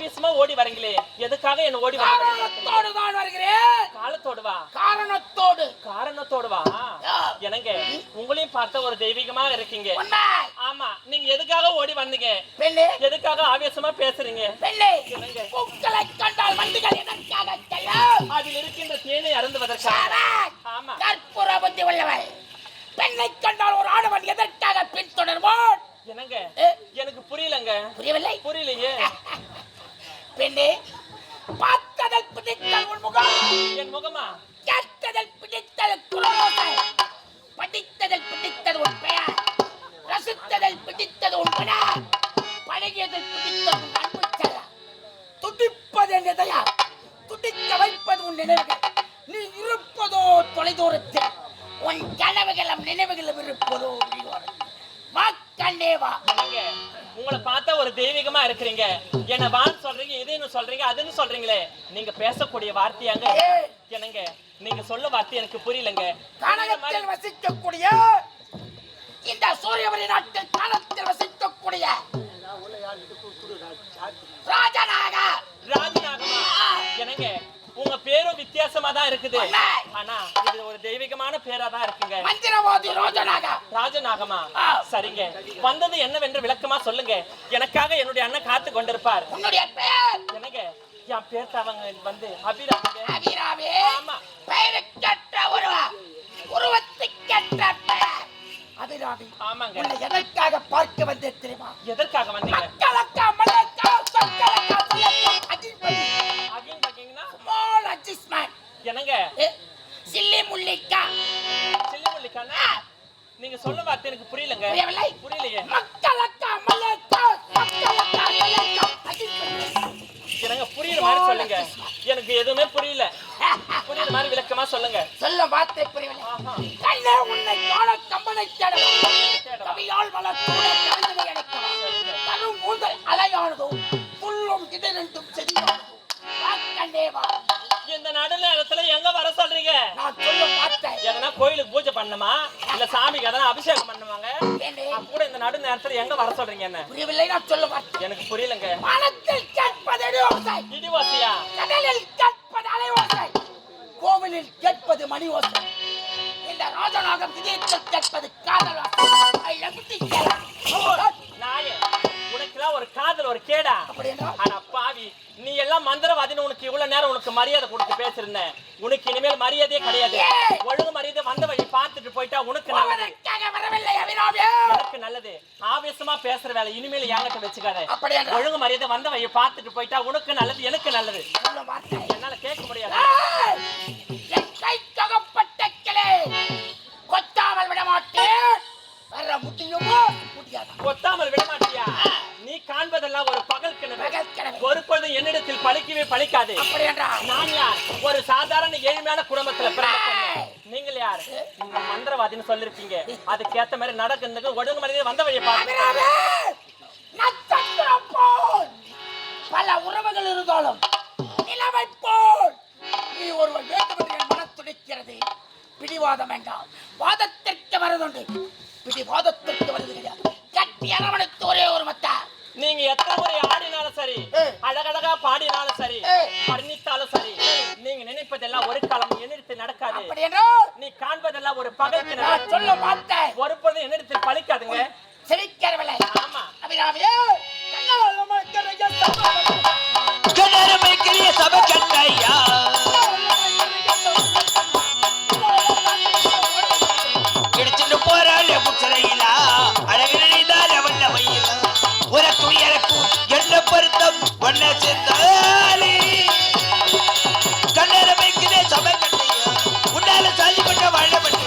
ஆவேசமா ஓடி வரீங்களே, எதுக்காக என்ன ஓடி வரீங்க? காரணத்தோடு தான் வருகிறேன். காலத்தோடு வா. காரணத்தோடு வா. என்னங்க உங்களையும் பார்த்த ஒரு தெய்வீகமா இருக்கீங்க. ஆமா, நீங்க எதுக்காக ஓடி வந்தீங்க? பெண்ணே, எதுக்காக ஆவேசமா பேசுறீங்க? பெண்ணே, என்னங்க பூக்களை கண்டால் வண்டுகள் எதற்காக செல்லும்? அதில் இருக்கின்ற தேனை அருந்துவதற்காக. ஆமா, கற்பூர புத்தி உள்ளவள். பெண்ணை கண்டால் ஒரு ஆடவன் எதற்காக பின்தொடர்வான்? என்னங்க எனக்கு புரியலங்க. புரியலையே. பெண்ணே, பார்த்ததில் பிடித்தல் உன் முகம். என் முகமா? கேட்டதில் பிடித்தல் குரலோசை. படித்ததில் பிடித்தது உன் பெயர். ரசித்ததில் பிடித்தது உன் மனம். பழகியதில் பிடித்தது உன் அன்பு செல்லம். துடிப்பது என் இதயம். துடிக்க வைப்பது உன் நினைவுகள். நீ இருப்பதோ தொலைதூரத்தில். உன் கனவுகளும் நினைவுகளும் இருப்பதோ கண்டேவா. உங்களை பார்த்தா ஒரு தெய்வீகமா இருக்கிறீங்க. என்ன வான்னு சொல்றீங்க, இதுன்னு சொல்றீங்க, அதுன்னு சொல்றீங்களே. நீங்க பேசக்கூடிய வார்த்தையாங்க என்னங்க? நீங்க சொல்ல வார்த்தை எனக்கு புரியலங்க. கானகத்தில் வசிக்கக்கூடிய இந்த சூரியவரி நாட்டில் கானகத்தில் வசிக்கக்கூடிய ராஜநாகமா என்னங்க? உங்க பேரும் வித்தியாசமா தான் இருக்குது. ஆனா இது ஒரு தெய்வீகமான பேரா தான் இருக்குங்க. மந்திரவாதி ராஜநாகமா? சரிங்க, வந்தது என்னவென்று விளக்கமா சொல்லுங்க. எனக்காக என்னுடைய அண்ணன் காத்து கொண்டிருப்பார். உன்னுடைய பேர் என்னங்க? என் பேர் தவங்க வந்து அபிராமி. ஆமா, பெயருக்கற்ற உருவத்துக்கற்ற பெயர் அபிராமி. ஆமாங்க. உன்னை எதற்காக பார்க்க வந்தேன் தெரியுமா? எதற்காக வந்தீங்க? மக்களக்கா மலக்கா சொற்களக்கா ஸ்மால் அட்ஜஸ்ட்மென்ட். என்னங்க? சில்லி முல்லிக்கா. நீங்க சொல்ல வார்த்தை எனக்கு புரியலங்க. புரியலையே. மக்களக்கா மலக்கா மக்களக்கா மலக்கா அட்ஜஸ்ட்மென்ட். என்னங்க புரியுற மாதிரி சொல்லுங்க. எனக்கு எதுவுமே புரியல. புரியுற மாதிரி விளக்கமா சொல்லுங்க. சொல்ல வார்த்தை புரியவில்லை. கண்ணே, உன்னை காண கம்பனை தேடவா. கவியால் வளர்த்தூட கவிதை அழைக்கவா. தரும் கூந்தல் அலையானதோ புல்லும் இடரெண்டும் செடியானதோ கண்டேவா. இந்த நடுநேரத்துல எங்க வர சொல்றீங்க? நான் சொல்ல மாட்டேன். எதனா கோயிலுக்கு பூஜை பண்ணணுமா, இல்ல சாமிக்கு எதனா அபிஷேகம் பண்ணுவாங்க, கூட இந்த நடுநேரத்துல எங்க வர சொல்றீங்க? என்ன புரியவில்லை? நான் சொல்ல மாட்டேன். எனக்கு புரியலங்க. மனத்தில் கேட்பது இடி ஓசையா? கடலில் கேட்பது அலை ஓசை. கோவிலில் கேட்பது மணி ஓசை. இந்த ராஜநாகம் இதயத்தில் கேட்பது காதல் ஓசை. நாயே, உனக்குலாம் ஒரு காதல் ஒரு கேடா? ஆனா பாவி, நீ எல்லாம் மந்திரவாதின்னு உனக்கு இவ்வளவு நேரம் உனக்கு மரியாதை கொடுத்து பேசிருந்தேன். உனக்கு இனிமேல் மரியாதையே கிடையாது. ஒழுங்கு மரியாதை வந்த வழி பார்த்துட்டு போயிட்டா உனக்கு நல்லது. எனக்கு நல்லது. ஆவேசமா பேசுற வேலை இனிமேல் என்கிட்ட வச்சுக்காத. ஒழுங்கு மரியாதை வந்த வழி பார்த்துட்டு போயிட்டா உனக்கு நல்லது, எனக்கு நல்லது. என்னால கேட்க முடியாது. கொத்தாமல் விட மாட்டேன். கொத்தாமல் விட மாட்டியா? நீ காண்பதெல்லாம் ஒரு பகல் கிணறு. ஒரு பொழுது என்னிடத்தில் பழிக்கவே பழிக்காது. நான் யார்? ஒரு சாதாரண ஏழ்மையான குடும்பத்துல பிறந்த. நீங்கள் யார்? நீங்க மந்திரவாதின்னு சொல்லிருக்கீங்க. அதுக்கேத்த மாதிரி நடக்குது. ஒழுங்கு மனிதன் வந்த வழியை பாருங்க. பல உறவுகள் இருந்தாலும் நிலவை போல் நீ ஒருவர் வேண்டும் என்று என் மனம் துடிக்கிறது. பிடிவாதம் வேண்டாம். வாதத்திற்கு வருதுண்டு, பிடிவாதத்திற்கு வருது கிடையாது. கட்டி அரவணைத்து ஒரே ஒரு மத்தா. நீங்க எத்தனை முறை ஆடினாலும் சரி, அழகழகா பாடினாலும் சரி, வர்ணித்தாலும் சரி, நீங்க நினைப்பதெல்லாம் ஒரு காலம் என்னிடத்தில் நடக்காது. நீ காண்பதெல்லாம் ஒரு பகல் கிணறு. சொல்ல மாட்டேன். ஒரு பொழுது என்னிடத்தில் பழிக்காதுங்க. சிரிக்கிறவளை. ஆமா, அபிராமியே சபை கட்டையா இடிச்சுட்டு போறாள் புச்சரையிலா அழகினார வண்ண வயிலா உனக்கும் எனக்கும் என்ன பொருத்தம் ஒன்ன சேர்ந்தாலே கண்ணர வைக்கிறே சபை கட்டையா உன்னால சாதி பண்ண வாழப்பட்டு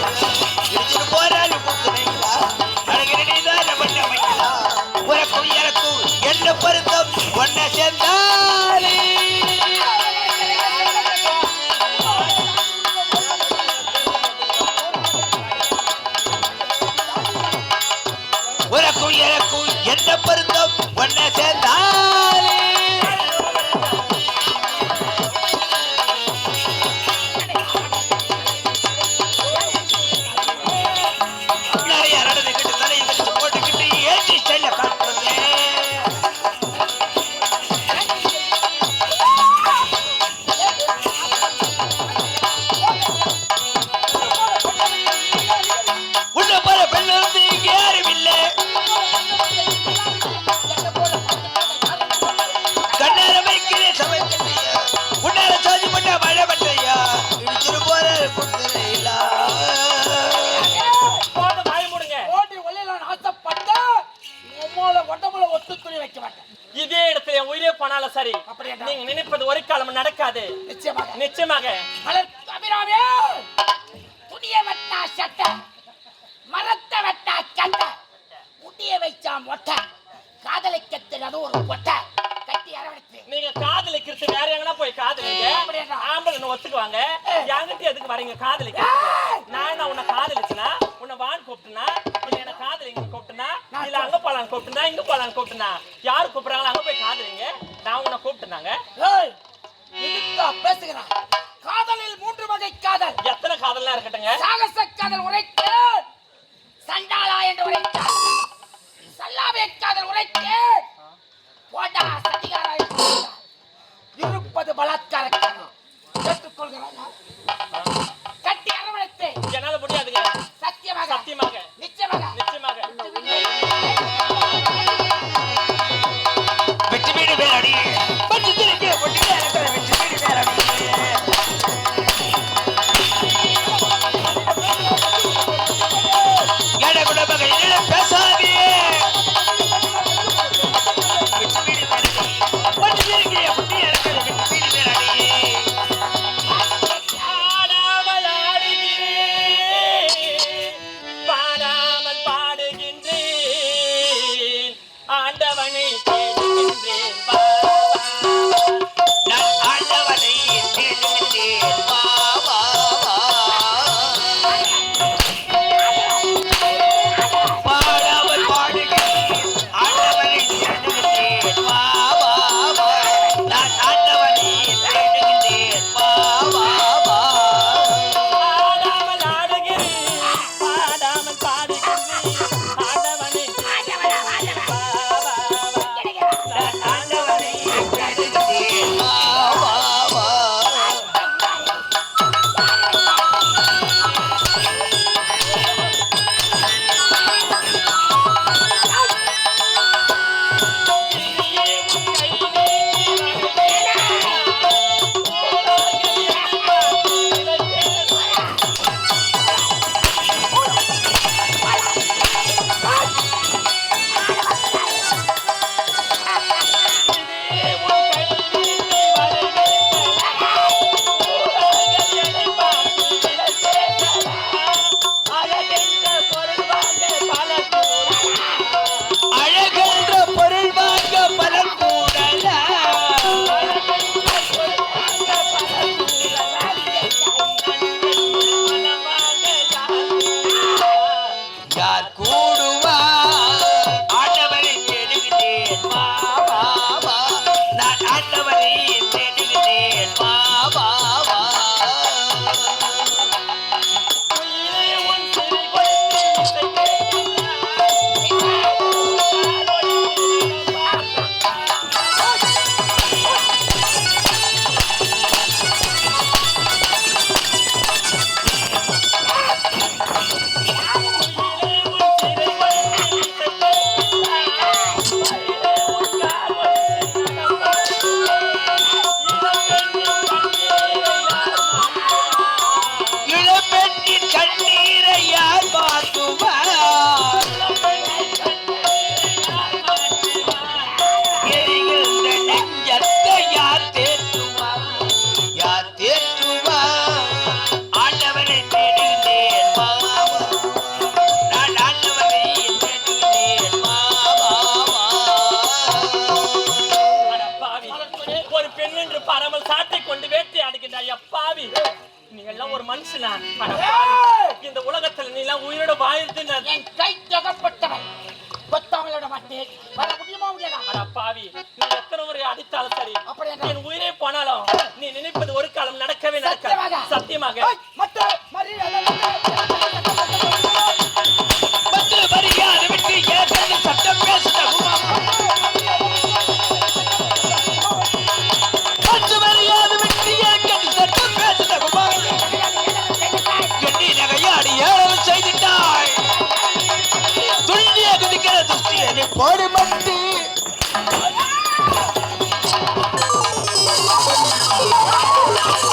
இடிச்சுட்டு போறாள் புச்சரையிலா அழகினார வண்ண வயிலா உனக்கும் எனக்கும் என்ன பொருத்தம் ஒன்ன சேர்ந்தாலே எனக்கும் என்ன பொருத்தம் ஒன்ன சேர்ந்தாலே நிறைய நடந்துக்கிட்டு தலையை வச்சு போட்டுக்கிட்டு ஏற்றி ஸ்டைல காட்டுறது நீங்க நினைப்பது ஒரு காலம் நடக்காது. நிச்சயமாக நிச்சயமாக. மலர் அபிராமியே, துணிய வெட்டா சட்டை, மரத்தை வெட்டா சட்டை, முடிய வைச்சா மொட்டை, காதலிக்கிறது ஒரு கொட்டை, கட்டி அரவணைத்து. நீங்க காதலிக்கிறது வேற எங்கனா போய் காதலிங்க. ஆம்பளை ஒத்துக்குவாங்க. என்கிட்ட எதுக்கு வரீங்க காதலிக்க? நான் உன்னை காதலிச்சுனா உன்னை வான் கூப்பிட்டுனா இல்ல என்ன காதலிங்க கூப்பிட்டுனா இல்ல அங்க போலான்னு கூப்பிட்டுனா இங்க போலான்னு கூப்பிட்டுனா யாரு கூப்பிடுறாங்களோ அங்க போய் காதலிங்க. நான் உன்னை கூப்பிட்டுனாங்க. பேசுகிறான். காதலில் 3 வகை காதல். எத்தனை காதல்லாம் இருக்கட்டுங்க? சாகச காதல் உரைத்து சண்டாளா என்று உரைத்தார். சல்லாவே காதல் உரைத்து போடா சதிகாரா என்று உரைத்தார். இருப்பது பலாத்கார காதல். ஏற்றுக்கொள்கிறானா? கட்டி அரவணைத்து. என்னால முடியாதுங்க. சத்தியமாக சத்தியமாக நிச்சயமாக வெற்றி நிச்சயமாக. வீடு வேறடி பட்டு திருக்கே பொட்டி எனக்கு வெற்றி வீடு வேறடி எட கூட பகையில பேசாதே வெற்றி வீடு வேறடி பட்டு திருக்கே பொட்டி எனக்கு வெற்றி வீடு வேறடி ஆடாமல் ஆடுகிறேன், பாடாமல் பாடுகின்றேன், ஆண்டவனை தேடுகின்றேன். நான் ஆண்டவனை தேடுகின்றேன் வா வா வா பாடாமல் பாடுகிறேன் ஆண்டவனை தேடுகின்றேன் வா வா வா நான் ஆண்டவனை தேடுகின்றேன் வா வா வா ஆடாமல் ஆடுகிறேன், பாடாமல் பாடுகின்றேன், ஆண்டவனை தேடுகின்றேன். வா, வா, வா. நான் ஆண்டவனை தேடுகின்றேன் வா வா வா அழகென்ற பொருள் வாங்க பலன் கூடல யார் கூடுவா ஆண்டவரை தேடுகிறேன் வா வா வா நான் ஆண்டவரை தேடுகிறேன் வா வா வா இளம்பெண்ணின் கண்ணீரை யார் மாற்றுவார் எரிகின்ற நெஞ்சத்தை யார் தேற்றுவார் யார் தேற்றுவார் ஆண்டவரை தேடுகிறேன் வா வா. நான் ஆண்டவரை தேடுகிறேன் வா வா வா அடப்பாவி, ஒரு பெண் என்று பாராமல் சாட்டை கொண்டு வேட்டையாடுகின்றாய். அப்பாவி, நீ எல்லாம் ஒரு மனுஷனா? அடப்பாவி, இந்த உலகத்துல நீ எல்லாம் உயிரோட வாழ்ந்து என் கை தகப்பட்டவன் கொத்தாமலோட மாட்டேன் வர முடியுமா முடியாதா? அடப்பாவி, நீ எத்தனை முறை அடித்தாலும் சரி, அப்படி என்றால் என் உயிரே போனாலும் நீ நினைப்பது ஒரு காலம் நடக்கவே நடக்காது. சத்தியமாக பத்து மரியாதை விட்டு ஏற்கனவே சட்டம் பேசுத பத்து மரியாதை விட்டு ஏற்கனவே சட்டம் பேசுத எண்ணி நகையாடி ஏழவு செய்துட்டாய் துள்ளிய குதிக்கிற துஷ்டியை போடு மட்டி ஆ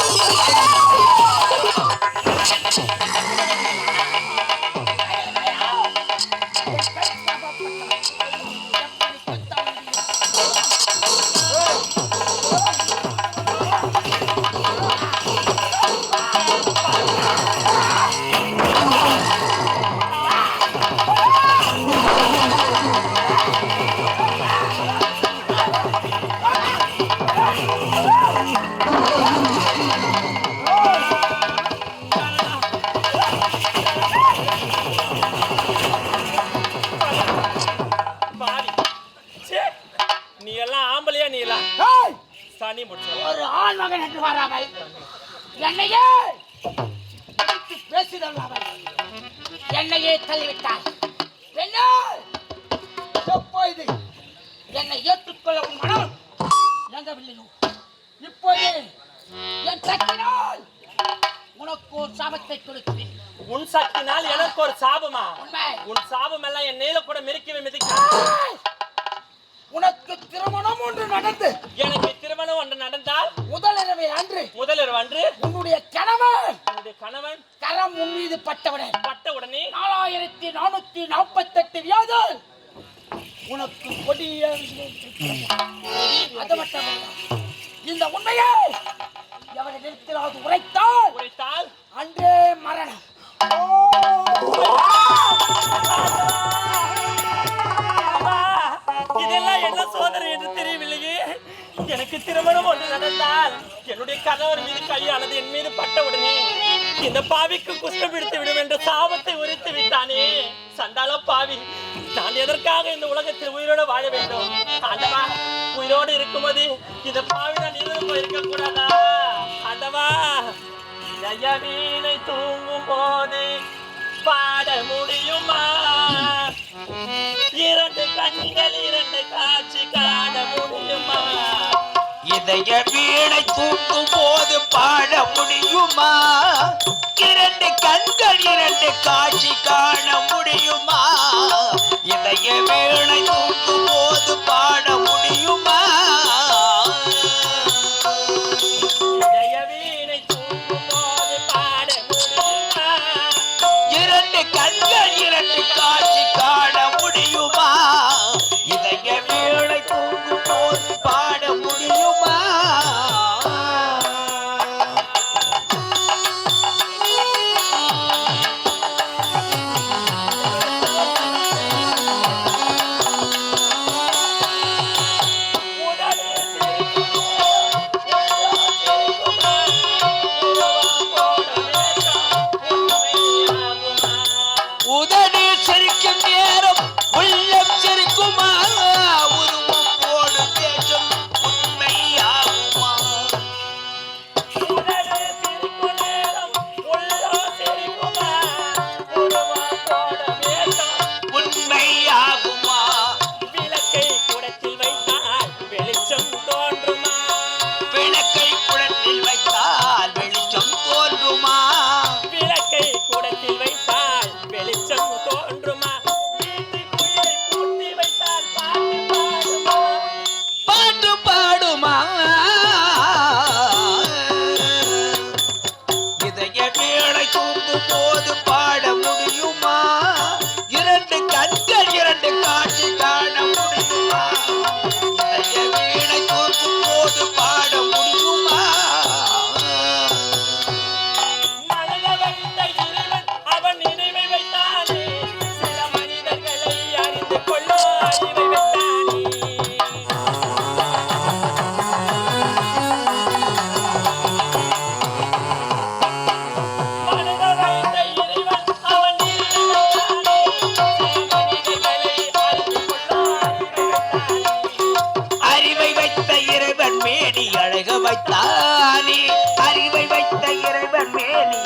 பாவி. ச்சே, நீ எல்லாம் ஆம்பளையா நீ எல்லாம் ஏய், சனி முடிச்சு ஒரு ஆண் மகன் என்று வராமல் என்னையே பிடித்து பேசிடலாமல் என்னையே தள்ளிவிட்டார். பெண்ணே, எப்போது என்னை ஏற்றுக்கொள்ள உன் மனம் இறங்கவில்லையோ இப்போது என் சக்தினால் உனக்கு ஒரு சாபத்தை கொடுக்கிறேன். உன் சக்தினால் எனக்கு ஒரு சாபமா? உண்மை. உன் சாபம் எல்லாம் என் நீல கூட மிதிக்கவே மிதிக்க. ஏய், உனக்கு திருமணம் ஒன்று நடந்து எனக்கு திருமணம் ஒன்று நடந்தால் முதலிரவை அன்று முதலிரவு அன்று உன்னுடைய கணவன் உன்னுடைய கணவன் கரம் உன் மீது பட்டவுடன் பட்ட உடனே 4448 வியாதிகள் உனக்கு கொடிய அது மட்டுமல்ல, இந்த உண்மையை எவரிடத்திலாவது உரைத்தால் உரைத்தால் அன்றே மரணம். இதெல்லாம் என்ன சோதனை என்று தெரியவில்லையே. எனக்கு திருமணம் ஒன்று நடந்தால் என்னுடைய கணவர் மீது கையானது என் மீது பட்ட உடனே இந்த பாவிக்கு குஷ்டம் பிடித்து விடும் என்ற சாபத்தை உரைத்து விட்டானே. சண்டாள பாவி, நான் எதற்காக இந்த உலகத்தில் உயிரோடு வாழ வேண்டும்? ஆண்டவா, உயிரோடு இருக்கும்போது இந்த பாவி நான் இருந்து போயிருக்க கூடாதா? ஆண்டவா, வீணை தூங்கும் போது பாட முடியுமா? இரண்டு கண்கள் இரண்டு காட்சி காண முடியுமா? இதய வீணை தூக்கும் போது பாட முடியுமா? இரண்டு கண்கள் இரண்டு காட்சி காண முடியுமா? இதய வீணை தூக்கும் போது பாட முடியுமா? இதய வீணை தூங்கும் போது பாட முடியுமா? இரண்டு கண்கள் இரண்டு காட்சி காண முடியுமா? இதய வீணை தூங்கும் போது பாட முடியுமா? உடனே சிரிக்குமா? உருவா போட வேண்டாம், உண்மையாகுமா? உதடு சிரிக்கும் நேரம் உள்ளம் சிரிக்குமா? உருவம் போடும் தேசம் உண்மையாகுமா? உடனே சிரிக்கும் நேரம் உள்ளம் சிரிக்குமா? உருவா போட வேண்டாம். உண்மையாகுமா? விளக்கை குடத்தில் வைத்தால் வெளிச்சம் தோன்றுமா? விளக்கை குடத்தில் வைத்தால் வெளிச்சம் தோன்றுமா? விளக்கை குடத்தில் வைத்தால் வெளிச்சம் தோன்றுமா? வீட்டுக்குயிரை பூட்டி வைத்தால் பாட்டு பாடுமா? பாட்டு பாடுமா? இதய வீணை தூங்கும் போது பாட முடியுமா? இரண்டு கண்கள் இரண்டு காட்சி காண முடியுமா? இதய வீணை தூங்கும் போது பாட முடியுமா? மனத வைத்த இறைவன் அவன் நினைவை வைத்தானே, சில மனிதர்களை அறிந்து கொள்ளும் அறிவை வைத்தானே. மனத வைத்த இறைவன் அவன் நினைவை வைத்தானே, சில மனிதர்களை அறிந்து கொள்ளும் அறிவை வைத்தானே. அறிவை வைத்த இறைவன் மேனி அழக வைத்தானே. அறிவை வைத்த இறைவன் மேனி